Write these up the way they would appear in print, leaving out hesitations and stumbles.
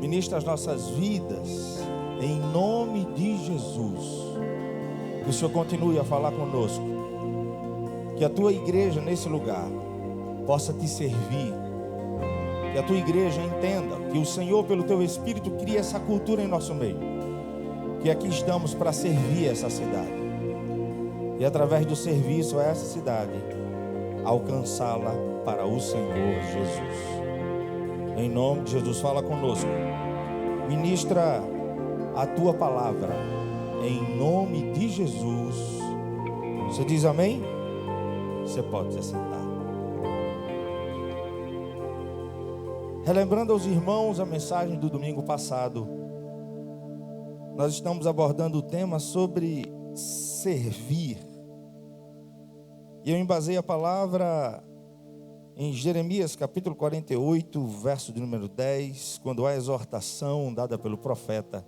Ministra as nossas vidas, em nome de Jesus. Que o Senhor continue a falar conosco. Que a tua igreja nesse lugar possa te servir. Que a tua igreja entenda que o Senhor, pelo teu Espírito, cria essa cultura em nosso meio. Que aqui estamos para servir essa cidade. E através do serviço a essa cidade, alcançá-la para o Senhor Jesus. Em nome de Jesus, fala conosco. Ministra a tua palavra. Em nome de Jesus. Você diz amém? Você pode se sentar. Relembrando aos irmãos a mensagem do domingo passado, nós estamos abordando o tema sobre servir. E eu embasei a palavra em Jeremias capítulo 48, verso de número 10, quando há a exortação dada pelo profeta: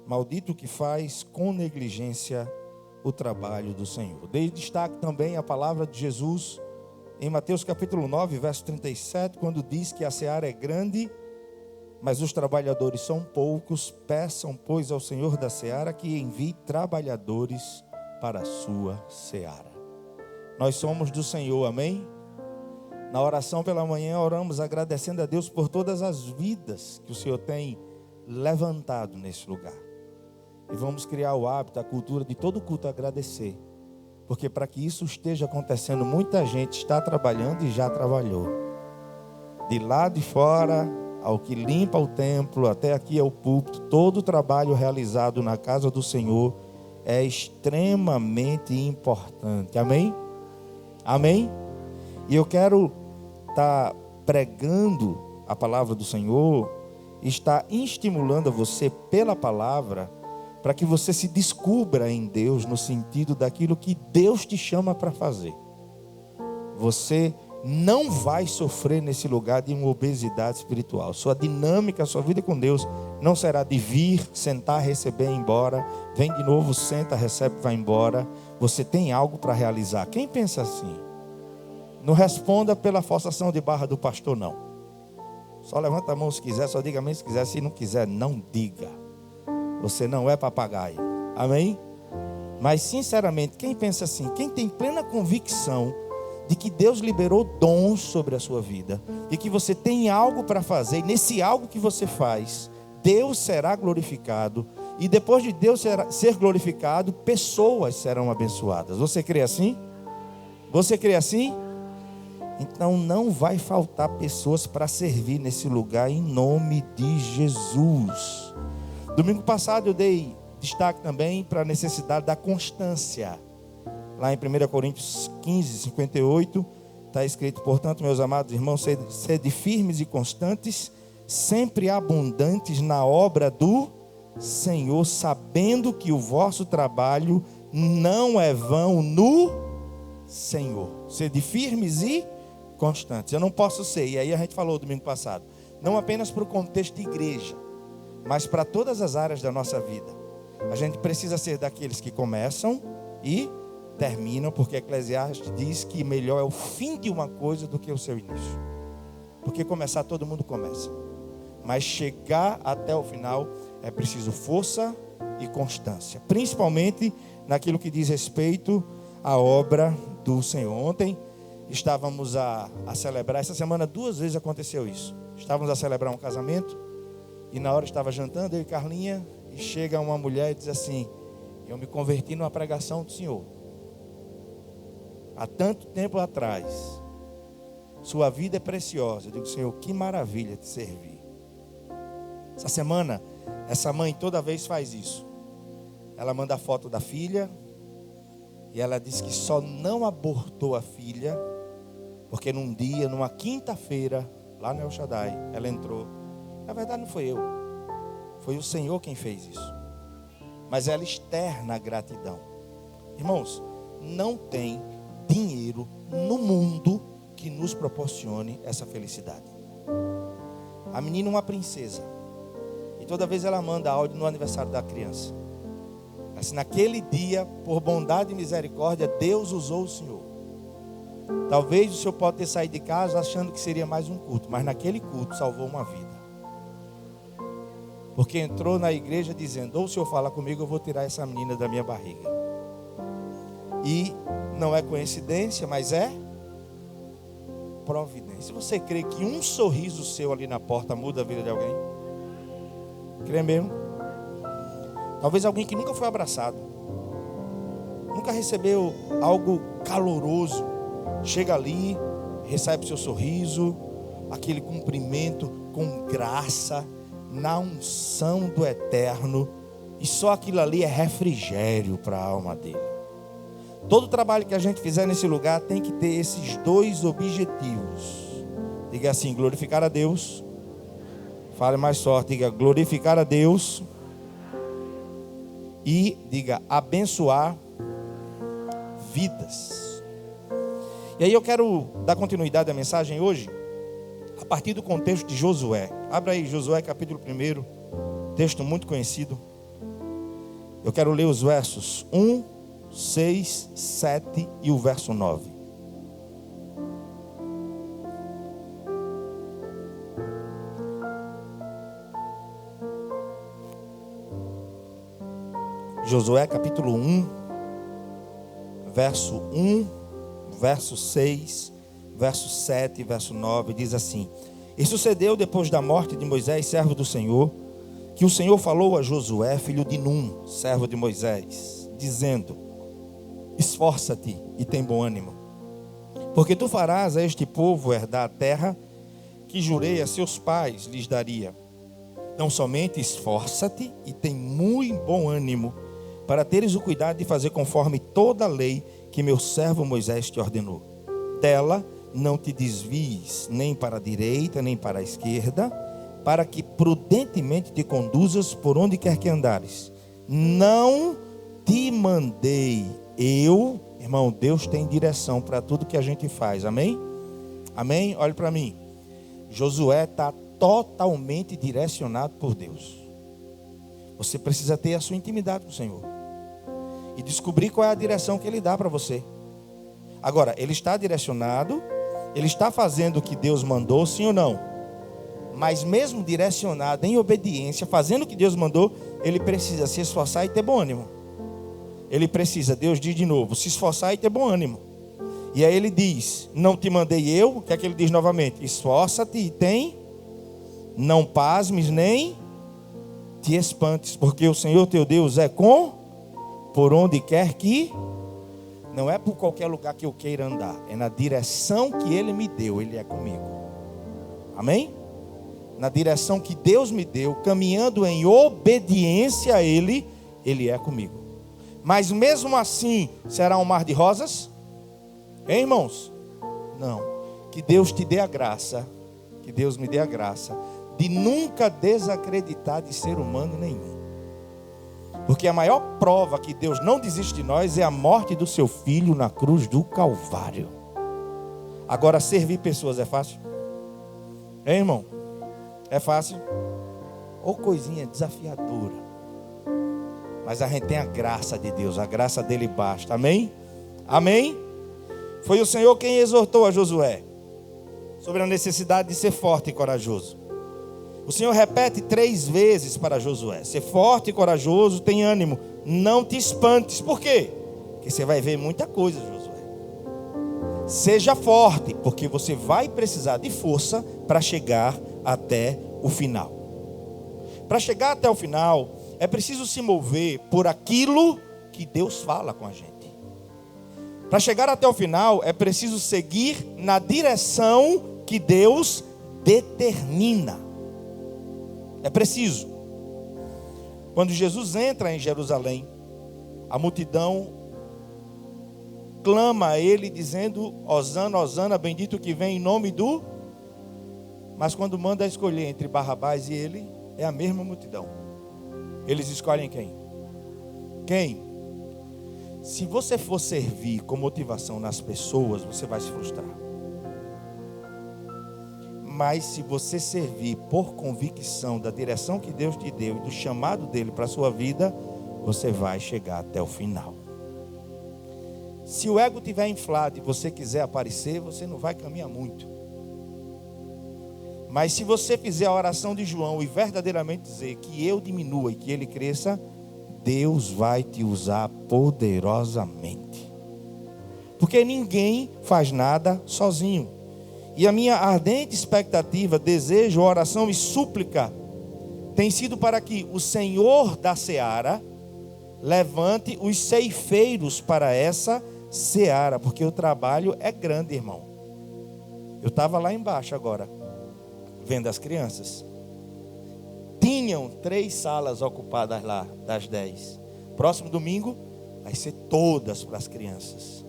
maldito o que faz com negligência o trabalho do Senhor. Dei destaque também a palavra de Jesus em Mateus capítulo 9, verso 37, quando diz que a seara é grande, mas os trabalhadores são poucos. Peçam, pois, ao Senhor da seara que envie trabalhadores para a sua seara. Nós somos do Senhor, amém? Na oração pela manhã, oramos agradecendo a Deus por todas as vidas que o Senhor tem levantado nesse lugar. E vamos criar o hábito, a cultura de todo culto agradecer. Porque para que isso esteja acontecendo, muita gente está trabalhando e já trabalhou. De lá de fora, ao que limpa o templo, até aqui é o púlpito, todo o trabalho realizado na casa do Senhor é extremamente importante. Amém? Amém? E eu quero estar pregando a palavra do Senhor, estar estimulando a você pela palavra, para que você se descubra em Deus no sentido daquilo que Deus te chama para fazer. Você não vai sofrer nesse lugar de uma obesidade espiritual. Sua dinâmica, sua vida com Deus não será de vir, sentar, receber e ir embora. Vem de novo, senta, recebe e vai embora. Você tem algo para realizar. Quem pensa assim? Não responda pela forçação de barra do pastor, não. Só levanta a mão se quiser, só diga amém se quiser. Se não quiser, não diga. Você não é papagaio. Amém? Mas sinceramente, quem pensa assim? Quem tem plena convicção de que Deus liberou dons sobre a sua vida, de que você tem algo para fazer, e nesse algo que você faz, Deus será glorificado, e depois de Deus ser glorificado, pessoas serão abençoadas. Você crê assim? Você crê assim? Então não vai faltar pessoas para servir nesse lugar, em nome de Jesus. Domingo passado eu dei destaque também para a necessidade da constância. Lá em 1 Coríntios 15, 58, está escrito: portanto, meus amados irmãos, sede firmes e constantes, sempre abundantes na obra do Senhor, sabendo que o vosso trabalho não é vão no Senhor. Sede firmes e constantes. Eu não posso ser, e aí a gente falou domingo passado, não apenas para o contexto de igreja, mas para todas as áreas da nossa vida. A gente precisa ser daqueles que começam e terminam, porque Eclesiastes diz que melhor é o fim de uma coisa do que o seu início. Porque começar, todo mundo começa, mas chegar até o final é preciso força e constância, principalmente naquilo que diz respeito à obra do Senhor. Ontem estávamos a celebrar, essa semana 2 vezes aconteceu isso. Estávamos a celebrar um casamento, e na hora estava jantando, eu e Carlinha, e chega uma mulher e diz assim: eu me converti numa pregação do Senhor, há tanto tempo atrás, sua vida é preciosa. Eu digo: Senhor, que maravilha te servir. Essa semana, essa mãe toda vez faz isso. Ela manda a foto da filha, e ela diz que só não abortou a filha, porque num dia, numa quinta-feira, lá no El Shaddai, ela entrou. Na verdade não foi eu, foi o Senhor quem fez isso. Mas ela externa a gratidão. Irmãos, não tem dinheiro no mundo que nos proporcione essa felicidade. A menina é uma princesa, e toda vez ela manda áudio no aniversário da criança. Assim, naquele dia, por bondade e misericórdia, Deus usou o Senhor. Talvez o senhor pode ter saído de casa achando que seria mais um culto, mas naquele culto salvou uma vida. Porque entrou na igreja dizendo: ou o Senhor fala comigo, eu vou tirar essa menina da minha barriga. E não é coincidência, mas é providência. Você crê que um sorriso seu ali na porta muda a vida de alguém? Crê mesmo? Talvez alguém que nunca foi abraçado, nunca recebeu algo caloroso, chega ali, recebe o seu sorriso, aquele cumprimento com graça, na unção do eterno, e só aquilo ali é refrigério para a alma dele. Todo trabalho que a gente fizer nesse lugar tem que ter esses dois objetivos. Diga assim: glorificar a Deus. Fale mais forte, diga: glorificar a Deus. E diga: abençoar vidas. E aí eu quero dar continuidade à mensagem hoje, a partir do contexto de Josué. Abra aí Josué capítulo 1, texto muito conhecido. Eu quero ler os versos 1, 6, 7 e o verso 9. Josué capítulo 1, verso 1, verso 6, verso 7 e verso 9, diz assim: E sucedeu depois da morte de Moisés, servo do Senhor, que o Senhor falou a Josué, filho de Num, servo de Moisés, dizendo: Esforça-te e tem bom ânimo, porque tu farás a este povo herdar a terra que jurei a seus pais lhes daria. Não somente esforça-te e tem muito bom ânimo, para teres o cuidado de fazer conforme toda a lei que meu servo Moisés te ordenou. Dela não te desvies nem para a direita nem para a esquerda, para que prudentemente te conduzas por onde quer que andares. Não te mandei eu, irmão, Deus tem direção para tudo que a gente faz, amém? Amém? Olhe para mim. Josué está totalmente direcionado por Deus. Você precisa ter a sua intimidade com o Senhor e descobrir qual é a direção que Ele dá para você. Agora, ele está direcionado, ele está fazendo o que Deus mandou, sim ou não? Mas mesmo direcionado, em obediência, fazendo o que Deus mandou, ele precisa se esforçar e ter bom ânimo. Ele precisa, Deus diz de novo, se esforçar e ter bom ânimo. E aí ele diz: não te mandei eu, o que é que ele diz novamente? Esforça-te e tem, não pasmes nem te espantes, porque o Senhor teu Deus é por onde quer que, não é por qualquer lugar que eu queira andar, é na direção que Ele me deu, Ele é comigo. Amém? Na direção que Deus me deu, caminhando em obediência a Ele, Ele é comigo. Mas mesmo assim, será um mar de rosas? Hein, irmãos? Não. Que Deus te dê a graça, que Deus me dê a graça de nunca desacreditar de ser humano nenhum. Porque a maior prova que Deus não desiste de nós é a morte do seu filho na cruz do Calvário. Agora, servir pessoas é fácil? Hein, irmão? É fácil? Ou coisinha desafiadora. Mas a gente tem a graça de Deus, a graça dele basta. Amém? Amém? Foi o Senhor quem exortou a Josué sobre a necessidade de ser forte e corajoso. O Senhor repete 3 vezes para Josué: ser forte e corajoso, tem ânimo, não te espantes. Por quê? Porque você vai ver muita coisa, Josué. Seja forte, porque você vai precisar de força para chegar até o final. Para chegar até o final, é preciso se mover por aquilo que Deus fala com a gente. Para chegar até o final, é preciso seguir na direção que Deus determina. É preciso. Quando Jesus entra em Jerusalém, a multidão clama a ele dizendo: Hosana, Hosana, bendito que vem em nome do... Mas quando manda escolher entre Barrabás e ele, é a mesma multidão. Eles escolhem quem? Quem? Se você for servir com motivação nas pessoas, você vai se frustrar. Mas se você servir por convicção da direção que Deus te deu e do chamado dele para a sua vida, você vai chegar até o final. Se o ego estiver inflado e você quiser aparecer, você não vai caminhar muito. Mas se você fizer a oração de João e verdadeiramente dizer que eu diminua e que ele cresça, Deus vai te usar poderosamente. Porque ninguém faz nada sozinho. E a minha ardente expectativa, desejo, oração e súplica tem sido para que o Senhor da seara levante os ceifeiros para essa seara, porque o trabalho é grande, irmão. Eu estava lá embaixo agora, vendo as crianças. Tinham 3 salas ocupadas lá, das 10. Próximo domingo, vai ser todas para as crianças.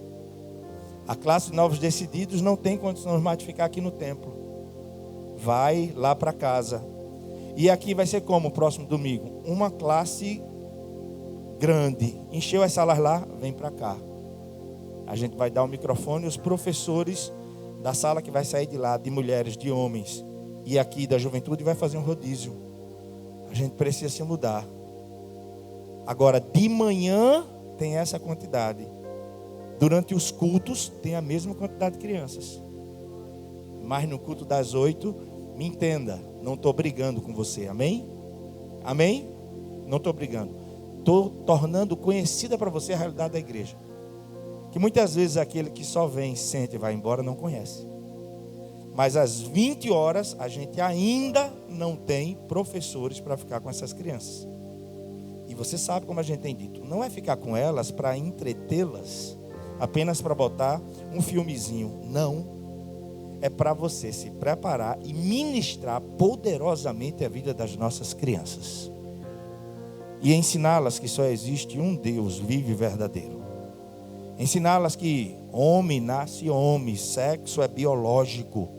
A classe de novos decididos não tem condições mais de ficar aqui no templo. Vai lá para casa. E aqui vai ser como o próximo domingo? Uma classe grande. Encheu as salas lá, vem para cá. A gente vai dar o microfone e os professores da sala que vai sair de lá, de mulheres, de homens, e aqui da juventude, vai fazer um rodízio. A gente precisa se mudar. Agora, de manhã tem essa quantidade. Durante os cultos tem a mesma quantidade de crianças. Mas no culto das 8, me entenda, não estou brigando com você, amém? Amém? Não estou brigando. Estou tornando conhecida para você a realidade da igreja. Que muitas vezes aquele que só vem, sente e vai embora não conhece. Mas às 20 horas a gente ainda não tem professores para ficar com essas crianças. E você sabe como a gente tem dito, não é ficar com elas para entretê-las, apenas para botar um filmezinho. Não. É para você se preparar e ministrar poderosamente a vida das nossas crianças. E ensiná-las que só existe um Deus vivo e verdadeiro. Ensiná-las que homem nasce homem, sexo é biológico.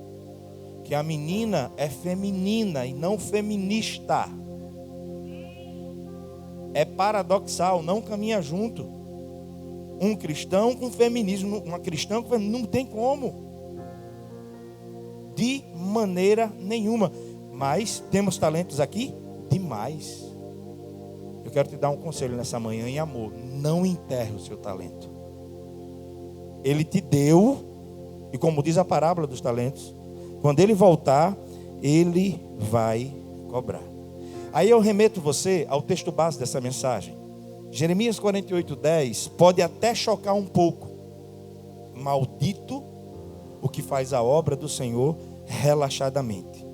Que a menina é feminina e não feminista. É paradoxal, não caminha junto. Um cristão com feminismo, uma cristã com feminismo, não tem como. De maneira nenhuma. Mas temos talentos aqui? Demais. Eu quero te dar um conselho nessa manhã em amor. Não enterre o seu talento. Ele te deu, e como diz a parábola dos talentos, quando ele voltar, ele vai cobrar. Aí eu remeto você ao texto base dessa mensagem. Jeremias 48:10 pode até chocar um pouco. Maldito o que faz a obra do Senhor relaxadamente.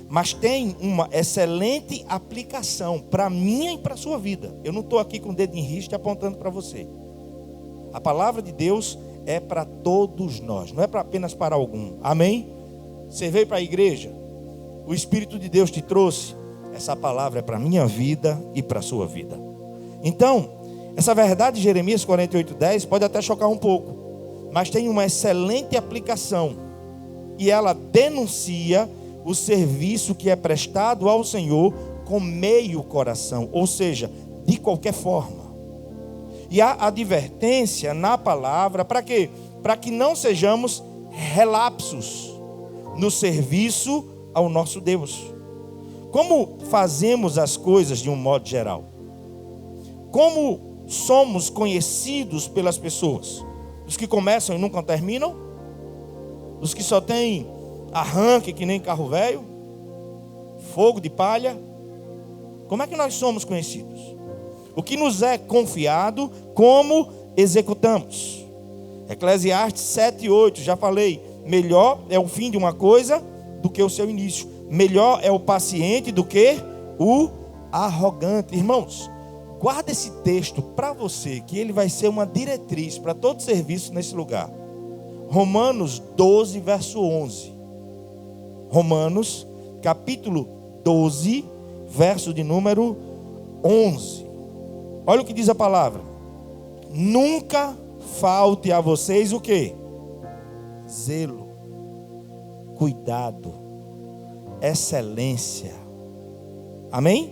Mas tem uma excelente aplicação para minha e para a sua vida. Eu não estou aqui com o dedo em riste apontando para você. A palavra de Deus é para todos nós, não é apenas para algum. Amém? Você veio para a igreja, o Espírito de Deus te trouxe. Essa palavra é para a minha vida e para a sua vida. Então, essa verdade de Jeremias 48:10 pode até chocar um pouco, mas tem uma excelente aplicação. E ela denuncia o serviço que é prestado ao Senhor com meio coração, ou seja, de qualquer forma. E há advertência na palavra, para quê? Para que não sejamos relapsos no serviço ao nosso Deus. Como fazemos as coisas de um modo geral? Como somos conhecidos pelas pessoas? Os que começam e nunca terminam? Os que só têm arranque que nem carro velho? Fogo de palha? Como é que nós somos conhecidos? O que nos é confiado, como executamos? Eclesiastes 7:8, já falei. Melhor é o fim de uma coisa do que o seu início. Melhor é o paciente do que o arrogante. Irmãos, guarda esse texto para você, que ele vai ser uma diretriz para todo serviço nesse lugar. Romanos 12, verso 11. Romanos, capítulo 12, verso de número 11. Olha o que diz a palavra. Nunca falte a vocês o quê? Zelo, cuidado, excelência. Amém?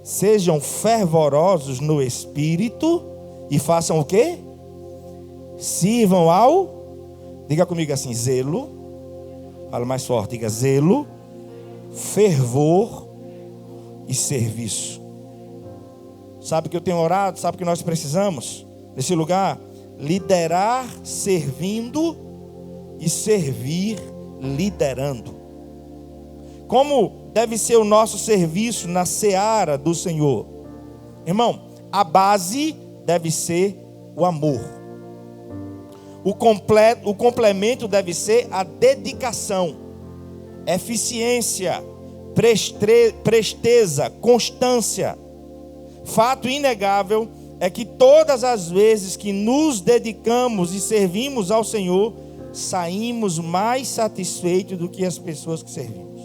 Sejam fervorosos no espírito e façam o quê? Sirvam ao, diga comigo assim, zelo. Fala mais forte, diga zelo, fervor e serviço. Sabe que eu tenho orado, sabe que nós precisamos nesse lugar? Liderar servindo e servir liderando. Como deve ser o nosso serviço na seara do Senhor? Irmão, a base deve ser o amor. O complemento deve ser a dedicação, eficiência, presteza, constância. Fato inegável é que todas as vezes que nos dedicamos e servimos ao Senhor, saímos mais satisfeitos do que as pessoas que servimos.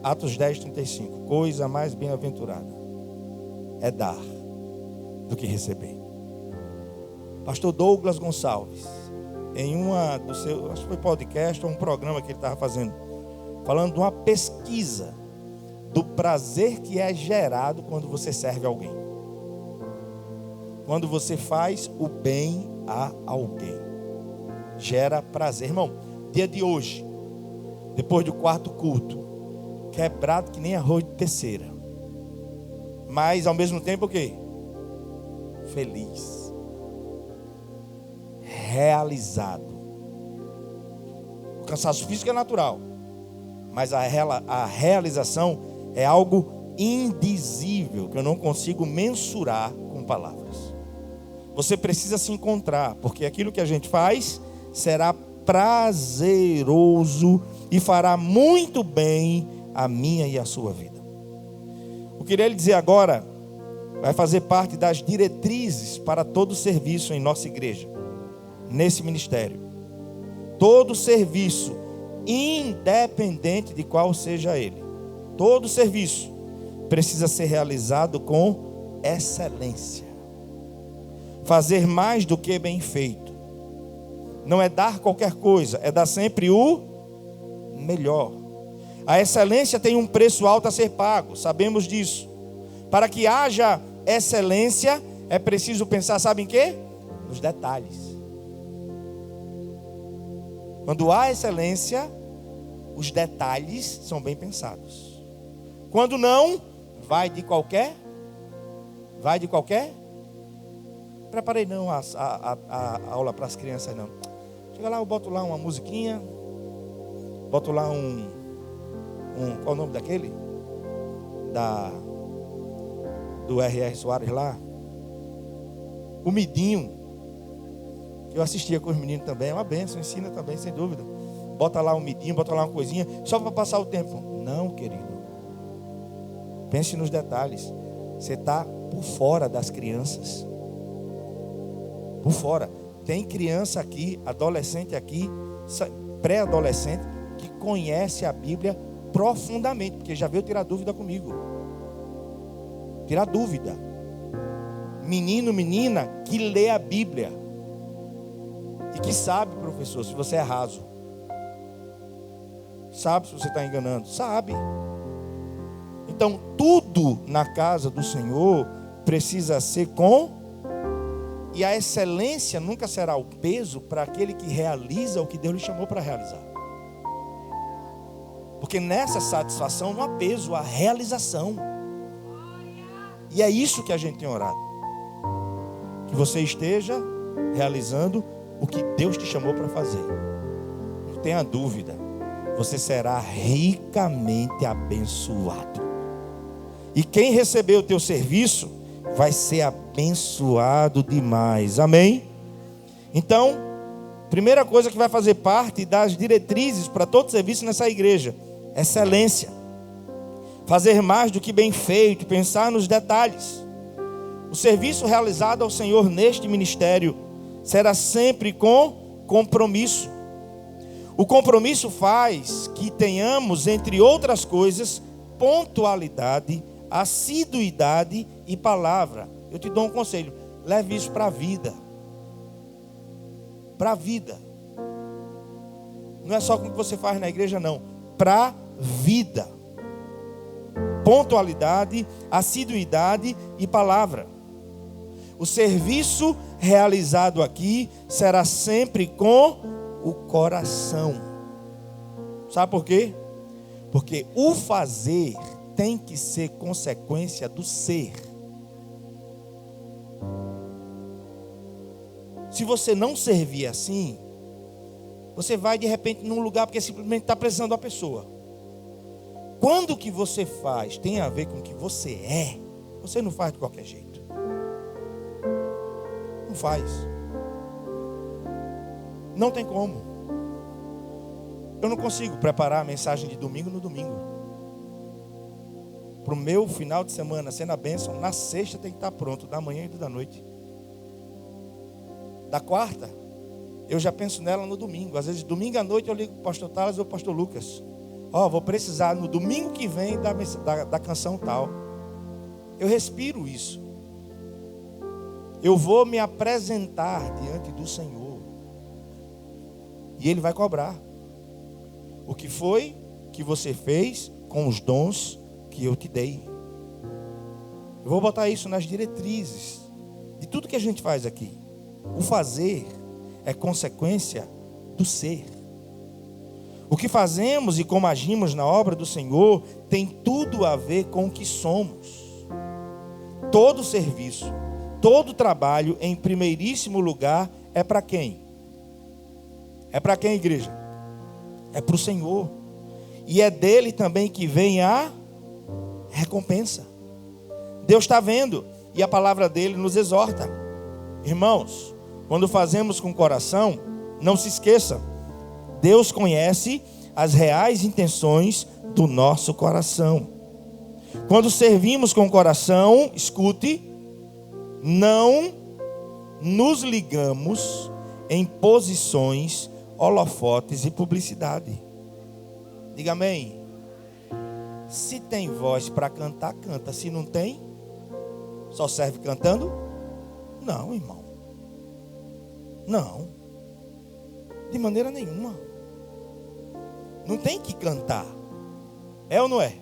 Atos 10:35. Coisa mais bem-aventurada é dar do que receber. Pastor Douglas Gonçalves, em uma do seu, acho que foi podcast ou um programa que ele estava fazendo, falando de uma pesquisa do prazer que é gerado quando você serve alguém. Quando você faz o bem a alguém, gera prazer. Irmão, dia de hoje, depois do quarto culto, quebrado que nem arroz de terceira, mas ao mesmo tempo o quê? Feliz, realizado. O cansaço físico é natural, mas a realização é algo indizível, que eu não consigo mensurar com palavras. Você precisa se encontrar, porque aquilo que a gente faz será prazeroso e fará muito bem a minha e a sua vida. Eu queria lhe dizer agora, vai fazer parte das diretrizes para todo serviço em nossa igreja, nesse ministério. Todo serviço, independente de qual seja ele, todo serviço precisa ser realizado com excelência. Fazer mais do que bem feito. Não é dar qualquer coisa, é dar sempre o melhor. A excelência tem um preço alto a ser pago, sabemos disso. Para que haja excelência, é preciso pensar, sabe em quê? Nos detalhes. Quando há excelência, os detalhes são bem pensados. Quando não, vai de qualquer. Preparei não a aula para as crianças não. Chega lá, eu boto lá uma musiquinha, boto lá qual é o nome daquele? Do R.R. Soares lá. O Midinho, que eu assistia com os meninos também, é uma bênção, ensina também, sem dúvida. Bota lá um midinho, bota lá uma coisinha, só para passar o tempo. Não, querido. Pense nos detalhes. Você está por fora das crianças. Por fora. Tem criança aqui, adolescente aqui, pré-adolescente, que conhece a Bíblia profundamente, porque já veio tirar dúvida comigo. Tirar dúvida. Menino, menina, que lê a Bíblia. E que sabe, professor, se você é raso. Sabe se você está enganando. Sabe. Então, tudo na casa do Senhor precisa ser com. E a excelência nunca será o peso para aquele que realiza o que Deus lhe chamou para realizar. Porque nessa satisfação não há peso, há realização. E é isso que a gente tem orado. Que você esteja realizando o que Deus te chamou para fazer. Não tenha dúvida. Você será ricamente abençoado. E quem receber o teu serviço vai ser abençoado demais. Amém? Então, primeira coisa que vai fazer parte das diretrizes para todo serviço nessa igreja: excelência. Fazer mais do que bem feito, pensar nos detalhes. O serviço realizado ao Senhor neste ministério será sempre com compromisso. O compromisso faz que tenhamos, entre outras coisas, pontualidade, assiduidade e palavra. Eu te dou um conselho: leve isso para a vida. Para a vida. Não é só com o que você faz na igreja, não. Para a vida. Pontualidade, assiduidade e palavra. O serviço realizado aqui será sempre com o coração. Sabe por quê? Porque o fazer tem que ser consequência do ser. Se você não servir assim, Você vai de repente num lugar porque simplesmente está precisando da pessoa. Quando o que você faz tem a ver com o que você é, você não faz de qualquer jeito. Não faz. Não tem como. Eu não consigo preparar a mensagem de domingo no domingo. Para o meu final de semana sendo a bênção, na sexta tem que estar pronto, da manhã e da noite. Da quarta, eu já penso nela no domingo. Às vezes, domingo à noite eu ligo para o pastor Thales ou para o pastor Lucas. Vou precisar no domingo que vem da canção tal. Eu respiro isso. Eu vou me apresentar diante do Senhor. E Ele vai cobrar. O que foi que você fez com os dons que eu te dei. Eu vou botar isso nas diretrizes de tudo que a gente faz aqui. O fazer é consequência do ser. O que fazemos e como agimos na obra do Senhor tem tudo a ver com o que somos. Todo serviço, todo trabalho, em primeiríssimo lugar, é para quem? É para quem, igreja? É para o Senhor. E é dele também que vem a recompensa. Deus está vendo e a palavra dele nos exorta. Irmãos, quando fazemos com o coração, não se esqueça, Deus conhece as reais intenções do nosso coração. Quando servimos com o coração, escute, não nos ligamos em posições, holofotes e publicidade. Diga amém. Se tem voz para cantar, canta. Se não tem, só serve cantando? Não, irmão. Não. De maneira nenhuma. Não tem que cantar. É ou não é?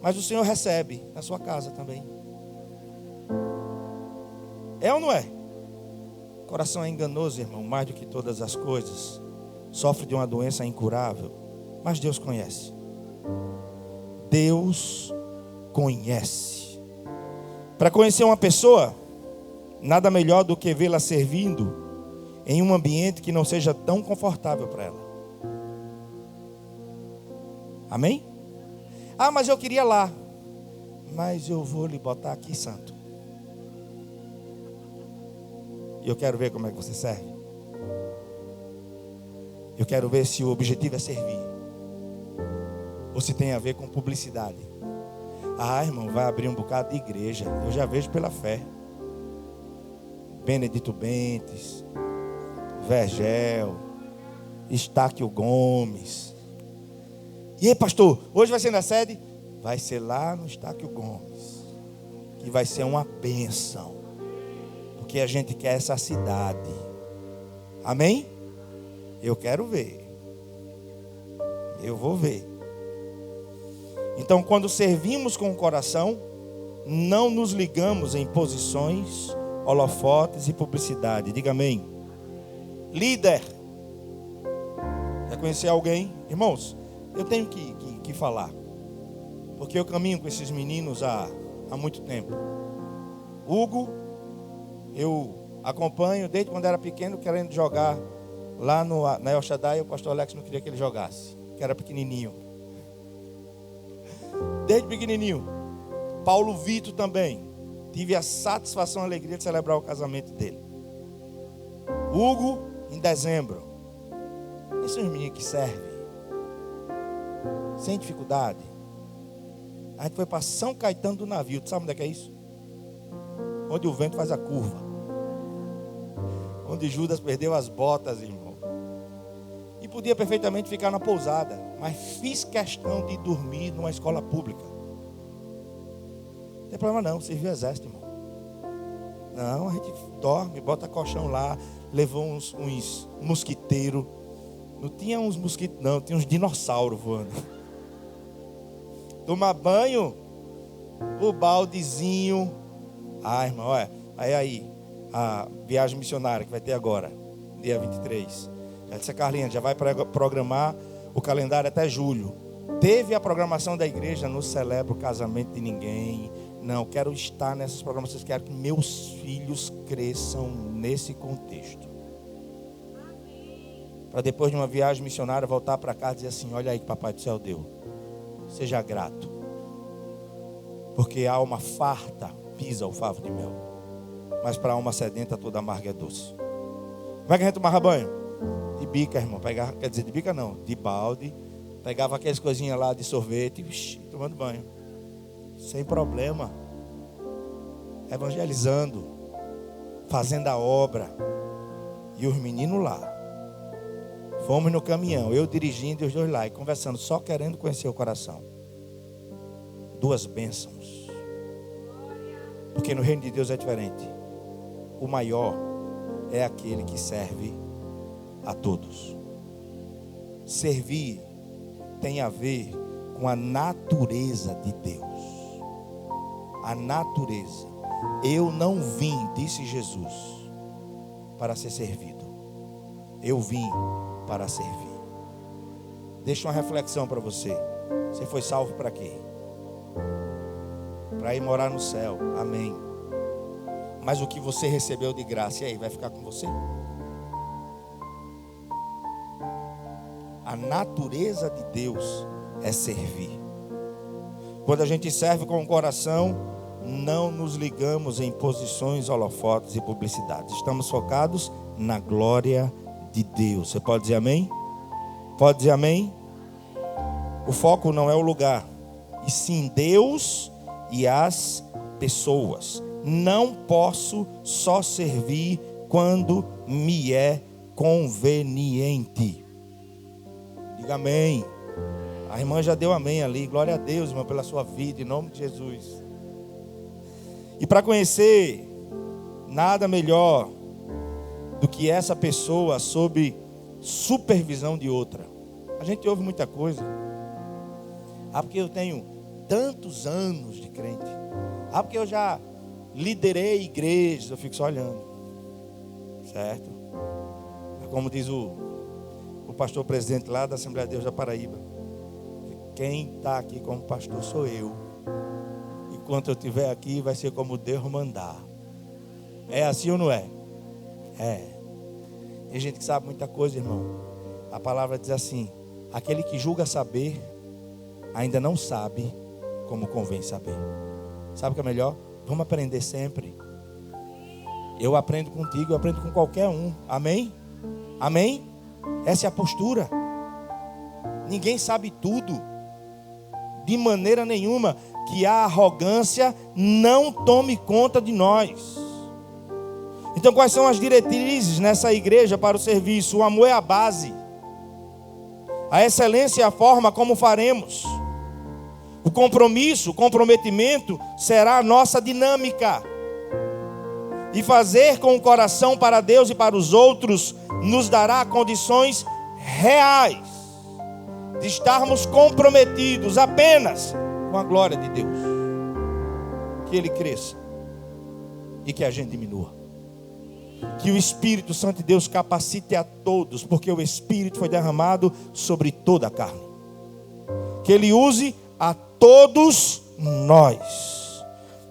Mas o Senhor recebe na sua casa também. É ou não é? O coração é enganoso, irmão, mais do que todas as coisas. Sofre de uma doença incurável. Mas Deus conhece. Deus conhece. Para conhecer uma pessoa, nada melhor do que vê-la servindo em um ambiente que não seja tão confortável para ela. Amém? Mas eu queria lá. Mas eu vou lhe botar aqui, santo. E eu quero ver como é que você serve. Eu quero ver se o objetivo é servir. Ou se tem a ver com publicidade. Irmão, vai abrir um bocado de igreja. Eu já vejo pela fé. Benedito Bentes, Vergel, Estáquio Gomes. E aí, pastor, hoje vai ser na sede? Vai ser lá no Estáquio Gomes. Que vai ser uma bênção. Porque a gente quer essa cidade. Amém? Eu quero ver. Eu vou ver. Então, quando servimos com o coração, não nos ligamos em posições, holofotes e publicidade. Diga amém. Líder. Quer conhecer alguém? Irmãos, eu tenho que falar. Porque eu caminho com esses meninos há muito tempo. Hugo, eu acompanho desde quando era pequeno, querendo jogar lá na El Shaddai. O pastor Alex não queria que ele jogasse, que era pequenininho. Desde pequenininho. Paulo Vitor também. Tive a satisfação e a alegria de celebrar o casamento dele. Hugo, em dezembro. Esses são os meninos que servem. Sem dificuldade. A gente foi para São Caetano do Navio. Tu sabe onde é que é isso? Onde o vento faz a curva. Onde Judas perdeu as botas, irmão. E podia perfeitamente ficar na pousada. Mas fiz questão de dormir numa escola pública. Não tem problema não, serviu o exército, irmão. Não, a gente dorme, bota colchão lá. Levou uns mosquiteiros. Não tinha uns mosquitos não, tinha uns dinossauros voando. Tomar banho, o baldezinho. Irmão, olha. Aí, a viagem missionária que vai ter agora, dia 23. Já disse a Carlinha, já vai programar o calendário até julho. Teve a programação da igreja, não celebra o casamento de ninguém. Não, quero estar nessas programações, quero que meus filhos cresçam nesse contexto. para depois de uma viagem missionária voltar para casa e dizer assim: olha aí que Papai do Céu deu. Seja grato. Porque a alma farta pisa o favo de mel, mas para a alma sedenta toda amarga é doce. Como é que a gente tomava banho? De bica, irmão. Pegava, quer dizer, de bica não, de balde. Pegava aquelas coisinhas lá de sorvete, tomando banho. Sem problema. Evangelizando, fazendo a obra. E os meninos lá. Fomos no caminhão, eu dirigindo e os dois lá, e conversando, só querendo conhecer o coração. 2 bênçãos. Porque no reino de Deus é diferente. O maior é aquele que serve a todos. Servir tem a ver com a natureza de Deus. A natureza. Eu não vim, disse Jesus, para ser servido. Eu vim para servir. Deixa uma reflexão para você. Você foi salvo para quê? Para ir morar no céu. Amém. Mas o que você recebeu de graça, e aí, vai ficar com você? A natureza de Deus é servir. Quando a gente serve com o coração, não nos ligamos em posições, holofotes e publicidades. Estamos focados na glória de Deus. Você pode dizer amém? Pode dizer amém? O foco não é o lugar, e sim Deus e as pessoas. Não posso só servir quando me é conveniente. Diga amém. A irmã já deu amém ali. Glória a Deus, irmã, pela sua vida, em nome de Jesus. E para conhecer nada melhor do que essa pessoa sob supervisão de outra. A gente ouve muita coisa. Ah, porque eu tenho tantos anos de crente. Ah, porque eu já liderei igrejas. Eu fico só olhando. Certo? Como diz o pastor presidente lá da Assembleia de Deus da Paraíba. Quem está aqui como pastor sou eu. Enquanto eu estiver aqui, vai ser como Deus mandar. É assim ou não é? É. Tem gente que sabe muita coisa, irmão. A palavra diz assim: aquele que julga saber, ainda não sabe como convém saber. Sabe o que é melhor? Vamos aprender sempre. Eu aprendo contigo, eu aprendo com qualquer um. Amém? Amém? Essa é a postura. Ninguém sabe tudo. De maneira nenhuma. Que a arrogância não tome conta de nós. Então, quais são as diretrizes nessa igreja para o serviço? O amor é a base. A excelência é a forma como faremos. O compromisso, o comprometimento será a nossa dinâmica. E fazer com o coração para Deus e para os outros nos dará condições reais de estarmos comprometidos apenas com a glória de Deus. Que Ele cresça e que a gente diminua. Que o Espírito Santo de Deus capacite a todos, porque o Espírito foi derramado sobre toda a carne. Que Ele use a todos nós,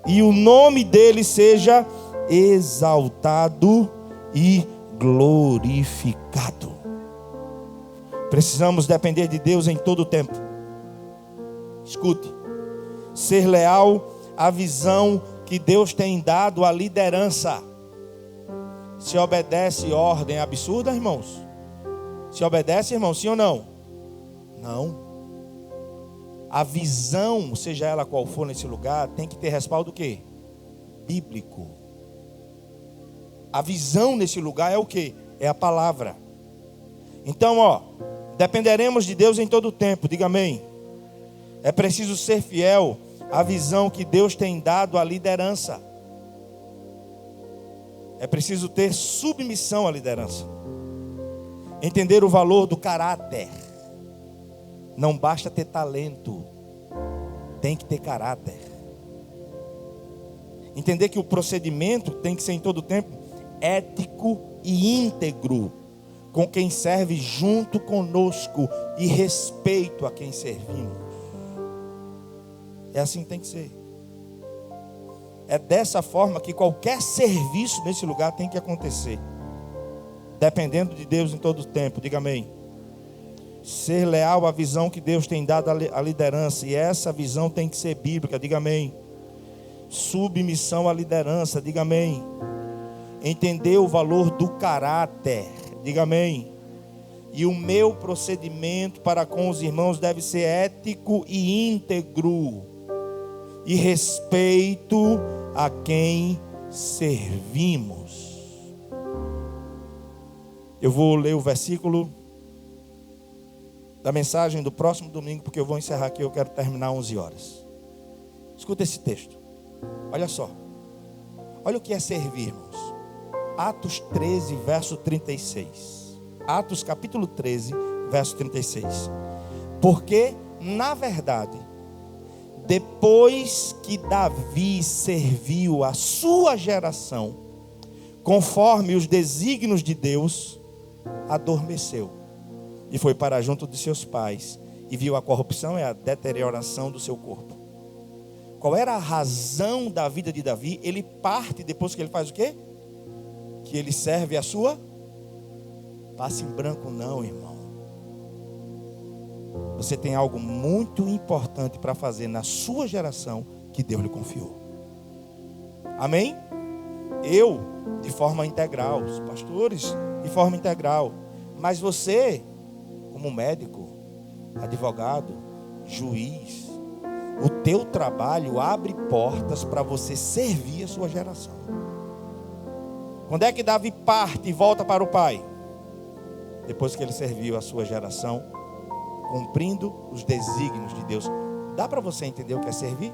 e o nome dEle seja exaltado e glorificado. Precisamos depender de Deus em todo o tempo. Escute. Ser leal à visão que Deus tem dado à liderança. Se obedece ordem absurda, irmãos? Se obedece, irmão, sim ou não? Não. A visão, seja ela qual for nesse lugar, tem que ter respaldo o quê? Bíblico. A visão nesse lugar é o quê? É a palavra. Então, dependeremos de Deus em todo o tempo. Diga amém. É preciso ser fiel à visão que Deus tem dado à liderança. É preciso ter submissão à liderança. Entender o valor do caráter. Não basta ter talento, tem que ter caráter. Entender que o procedimento tem que ser em todo tempo ético e íntegro com quem serve junto conosco e respeito a quem servimos. É assim que tem que ser. É dessa forma que qualquer serviço nesse lugar tem que acontecer. dependendo de Deus em todo o tempo. Diga amém. Ser leal à visão que Deus tem dado à liderança, e essa visão tem que ser bíblica. Diga amém. Submissão à liderança. Diga amém. Entender o valor do caráter. Diga amém. E o meu procedimento para com os irmãos deve ser ético e íntegro, e respeito a quem servimos. Eu vou ler o versículo da mensagem do próximo domingo, porque eu vou encerrar aqui, eu quero terminar 11 horas. Escuta esse texto. Olha só. Olha o que é servir, irmãos. Atos 13, verso 36. Atos capítulo 13, verso 36. Porque, na verdade, depois que Davi serviu a sua geração, conforme os desígnios de Deus, adormeceu e foi para junto de seus pais, e viu a corrupção e a deterioração do seu corpo. Qual era a razão da vida de Davi? Ele parte depois que ele faz o quê? Que ele serve a sua. Passe em branco não, irmão. Você tem algo muito importante para fazer na sua geração que Deus lhe confiou. Amém? Eu, de forma integral, os pastores, de forma integral. Mas você, como médico, advogado, juiz, o teu trabalho abre portas para você servir a sua geração. Quando é que Davi parte e volta para o pai? Depois que ele serviu a sua geração, cumprindo os desígnios de Deus. Dá para você entender o que é servir?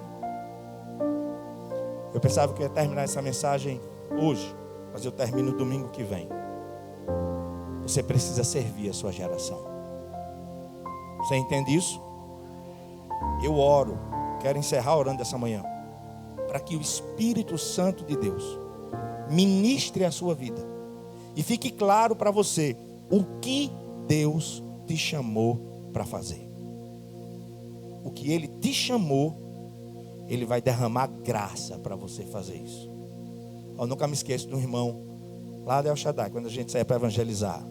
Eu pensava que eu ia terminar essa mensagem hoje, mas eu termino domingo que vem. Você precisa servir a sua geração. Você entende isso? Eu oro, quero encerrar orando essa manhã, para que o Espírito Santo de Deus ministre a sua vida e fique claro para você o que Deus te chamou para fazer. O que Ele te chamou, Ele vai derramar graça para você fazer isso. Eu nunca me esqueço de um irmão lá de El Shaddai, quando a gente saía para evangelizar,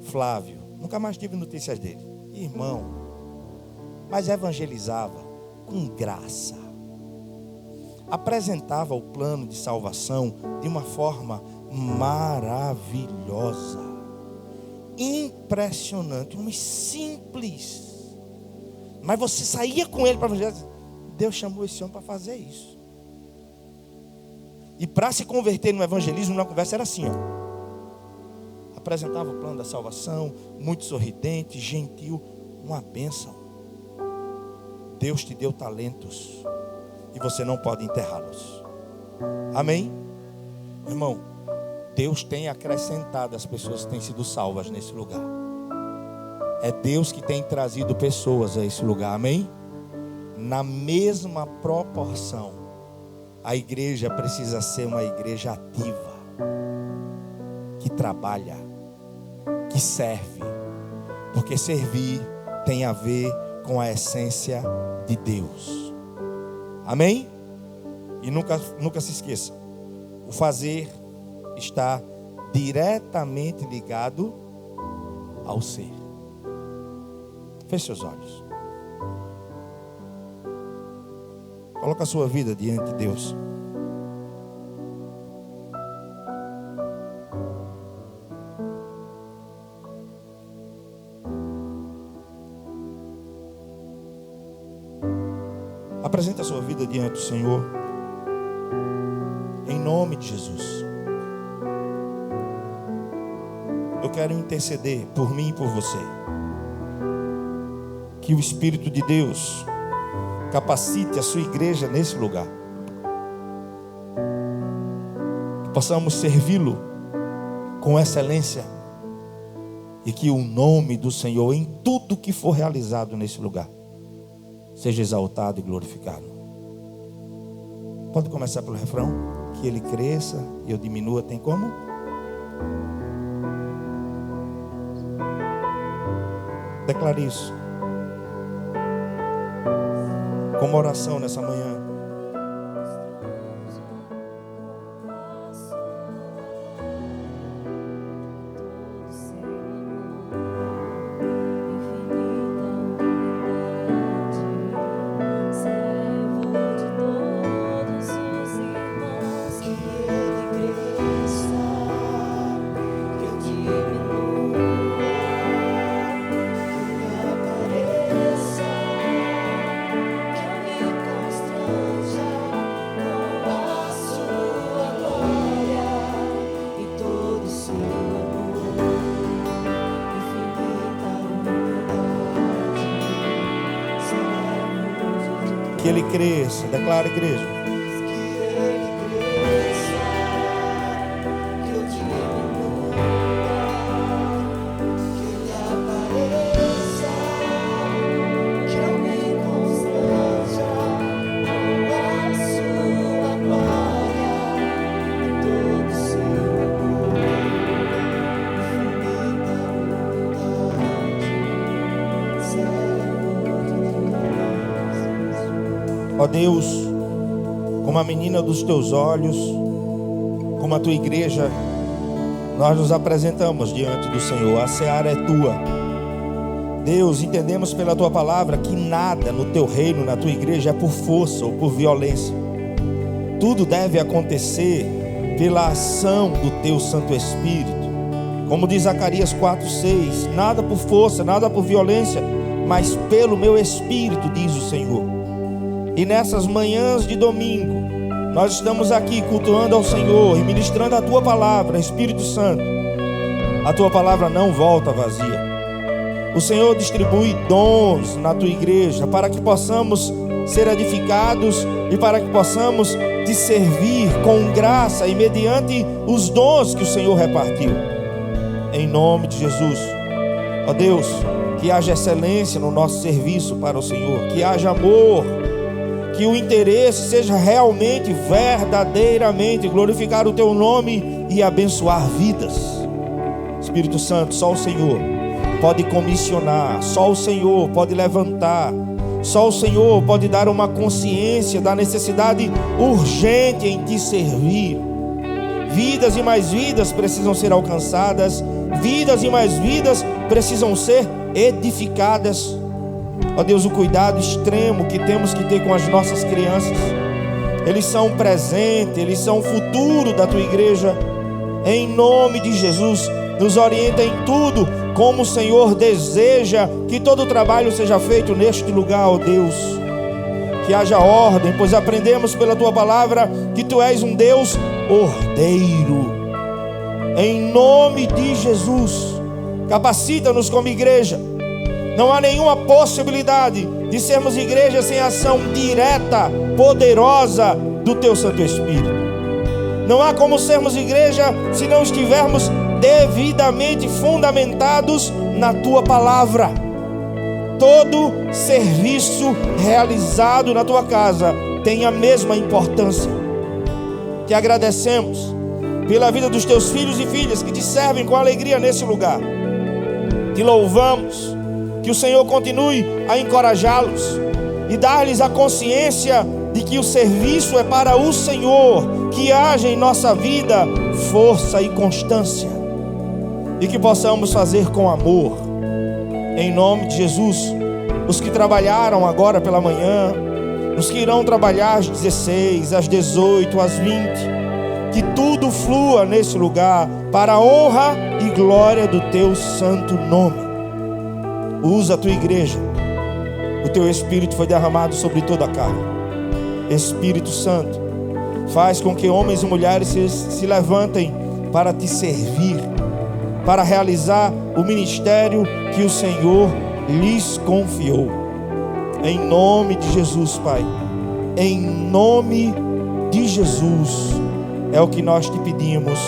Flávio. Nunca mais tive notícias dele. Irmão, mas evangelizava com graça. Apresentava o plano de salvação de uma forma maravilhosa, impressionante, um simples. Mas você saía com ele para evangelizar. Deus chamou esse homem para fazer isso. E para se converter no evangelismo, na conversa era assim, ó. Apresentava o plano da salvação, muito sorridente, gentil, uma bênção. Deus te deu talentos e você não pode enterrá-los. Amém? Irmão, Deus tem acrescentado as pessoas que têm sido salvas nesse lugar. É Deus que tem trazido pessoas a esse lugar, amém? Na mesma proporção, a igreja precisa ser uma igreja ativa, que trabalha, que serve, porque servir tem a ver com a essência de Deus. Amém? E nunca se esqueça, o fazer está diretamente ligado ao ser. Feche seus olhos. Coloca a sua vida diante de Deus. Apresenta a sua vida diante do Senhor. Em nome de Jesus. Eu quero interceder por mim e por você. Que o Espírito de Deus capacite a sua igreja nesse lugar. Que possamos servi-lo com excelência. E que o nome do Senhor, em tudo que for realizado nesse lugar, seja exaltado e glorificado. Pode começar pelo refrão. Que ele cresça e eu diminua. Tem como? Declare isso como oração nessa manhã. que Ele cresça. Declara, igreja. Ó Deus, como a menina dos teus olhos, como a tua igreja, nós nos apresentamos diante do Senhor. A seara é tua. Deus, entendemos pela tua palavra que nada no teu reino, na tua igreja, é por força ou por violência. Tudo deve acontecer pela ação do teu Santo Espírito. Como diz Zacarias 4:6, nada por força, nada por violência, mas pelo meu Espírito, diz o Senhor. E nessas manhãs de domingo, nós estamos aqui cultuando ao Senhor e ministrando a tua palavra. Espírito Santo, a tua palavra não volta vazia. O Senhor distribui dons na tua igreja para que possamos ser edificados e para que possamos te servir com graça e mediante os dons que o Senhor repartiu. Em nome de Jesus, ó Deus, que haja excelência no nosso serviço para o Senhor, que haja amor, que o interesse seja realmente, verdadeiramente glorificar o teu nome e abençoar vidas. Espírito Santo, só o Senhor pode comissionar, só o Senhor pode levantar, só o Senhor pode dar uma consciência da necessidade urgente em te servir. Vidas e mais vidas precisam ser alcançadas, vidas e mais vidas precisam ser edificadas. Ó Deus, o cuidado extremo que temos que ter com as nossas crianças. Eles são um presente, eles são o futuro da tua igreja. Em nome de Jesus, nos orienta em tudo, como o Senhor deseja que todo o trabalho seja feito neste lugar, ó Deus. Que haja ordem, pois aprendemos pela tua palavra que tu és um Deus ordeiro. Em nome de Jesus, capacita-nos como igreja. Não há nenhuma possibilidade de sermos igreja sem a ação direta, poderosa do teu Santo Espírito. Não há como sermos igreja se não estivermos devidamente fundamentados na tua palavra. Todo serviço realizado na tua casa tem a mesma importância. Te agradecemos pela vida dos teus filhos e filhas que te servem com alegria nesse lugar. Te louvamos. Que o Senhor continue a encorajá-los e dar-lhes a consciência de que o serviço é para o Senhor. Que haja em nossa vida força e constância e que possamos fazer com amor. Em nome de Jesus, os que trabalharam agora pela manhã, os que irão trabalhar às 16, às 18, às 20, que tudo flua nesse lugar para a honra e glória do teu santo nome. Usa a tua igreja. O teu Espírito foi derramado sobre toda a carne. Espírito Santo, faz com que homens e mulheres se levantem para te servir, para realizar o ministério que o Senhor lhes confiou. Em nome de Jesus, Pai. Em nome de Jesus. É o que nós te pedimos.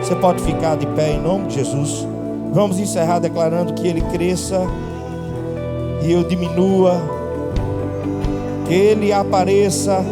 Você pode ficar de pé em nome de Jesus. Vamos encerrar declarando que Ele cresça e eu diminua, que Ele apareça